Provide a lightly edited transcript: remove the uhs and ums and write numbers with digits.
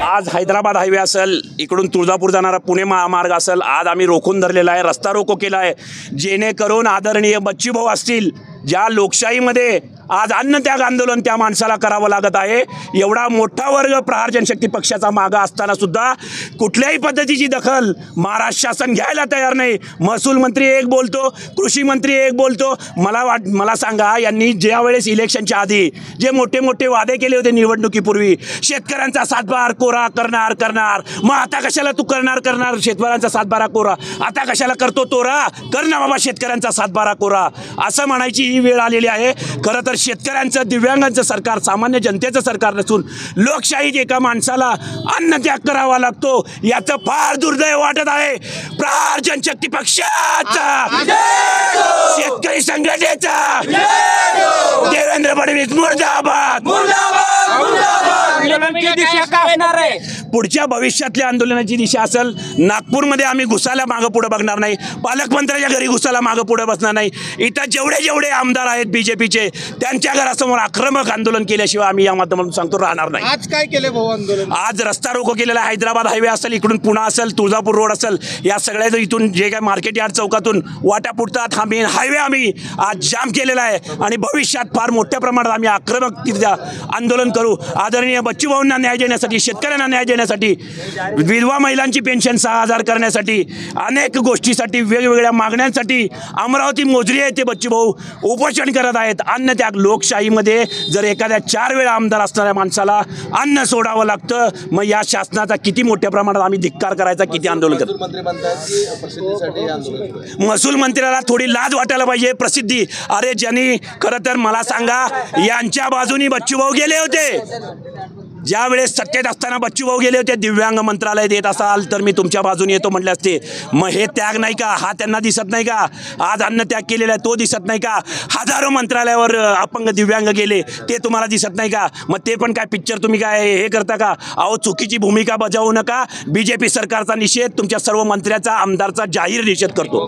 आज हैदराबाद हायवे असेल, इकडून तुळजापूर जाणारा पुणे महामार्ग असेल, आज आम्ही रोखून धरलेला आहे, रस्ता रोको केला आहे, जेणेकरून आदरणीय बच्चूभाऊ असतील, ज्या लोकशाहीमध्ये आज अन्नत्याग आंदोलन त्या माणसाला करावं लागत आहे, एवढा मोठा वर्ग प्रहार जनशक्ती पक्षाचा मागा असताना सुद्धा कुठल्याही पद्धतीची दखल महाराष्ट्र शासन घ्यायला तयार नाही। महसूल मंत्री एक बोलतो, कृषी मंत्री एक बोलतो। मला सांगा, यांनी ज्या वेळेस इलेक्शनच्या आधी जे मोठे मोठे वादे केले होते निवडणुकीपूर्वी, शेतकऱ्यांचा सातबार कोरा करणार, मग आता कशाला तू करणार शेतकऱ्यांचा सातबारा कोरा, आता कशाला करतो तोरा, कर ना बाबा शेतकऱ्यांचा सातबारा कोरा, असं म्हणायची ही वेळ आलेली आहे। खरं तर शेतकऱ्यांचं, दिव्यांगांचं सरकार सामान्य जनतेचं सरकार नसून लोकशाहीत एका माणसाला अन्नत्याग करावा लागतो, याचं फार दुर्दैव वाटत आहे। प्रहार जनशक्ती पक्षाचा, शेतकरी संघटनेचा देवेंद्र फडणवीस मुर्दाबाद। पुढच्या भविष्यातल्या आंदोलनाची दिशा असेल, नागपूरमध्ये आम्ही घुसायला मागं पुढे बघणार नाही, पालकमंत्र्याच्या घरी घुसायला मागं पुढे बसणार नाही। इथं जेवढे आमदार आहेत बीजेपीचे, त्यांच्या घरासमोर आक्रमक आंदोलन केल्याशिवाय आम्ही या माध्यमातून सांगतो राहणार नाही। आज काय केले भाऊ आंदोलन? आज रस्ता रोको केलेला, हैदराबाद हायवे असेल, इकडून पुणे असेल, तुळजापूर रोड असेल, या सगळ्याचं इथून जे काय मार्केट यार्ड चौकातून वाटापुरतात हा मेन हायवे आम्ही आज जाम केलेला आहे आणि भविष्यात फार मोठ्या प्रमाणात आम्ही आक्रमकरित्या आंदोलन करू। आदरणीय बच्चूभाऊंना न्याय देण्यासाठी, शेतकऱ्यांना न्याय देण्यासाठी, विधवा महिलांची पेन्शन 6000 करण्यासाठी, अनेक गोष्टीसाठी, वेगवेगळ्या मागण्यांसाठी अमरावती मोजरी आहे ते बच्चूभाऊ उपोषण करत आहेत। अन्नत्याग, लोकशाहीमध्ये जर एखाद्या 4 वेळा आमदार असणाऱ्या माणसाला अन्न सोडावं लागतं, मग या शासनाचा किती मोठ्या प्रमाणात आम्ही धिक्कार करायचा, किती आंदोलन करतो। महसूल मंत्र्याला थोडी लाज वाटायला पाहिजे, प्रसिद्धी। अरे ज्यांनी, खरं तर मला सांगा, यांच्या बाजूनी बच्चूभाऊ गेले होते, ज्या वेळेस सत्तेत असताना बच्चूभाऊ गेले होते, दिव्यांग मंत्रालय देत असाल तर मी तुमच्या बाजूने येतो म्हटले असते। मग हे त्याग नाही का? हा त्यांना दिसत नाही का? आज अन्न त्याग केलेला आहे तो दिसत नाही का? हजारो मंत्रालयावर अपंग दिव्यांग गेले ते तुम्हाला दिसत नाही का? मग ते पण काय पिक्चर तुम्ही काय हे करता का? अहो, चुकीची भूमिका बजावू नका। बीजेपी सरकारचा निषेध, तुमच्या सर्व मंत्र्याचा, आमदारचा जाहीर निषेध करतो।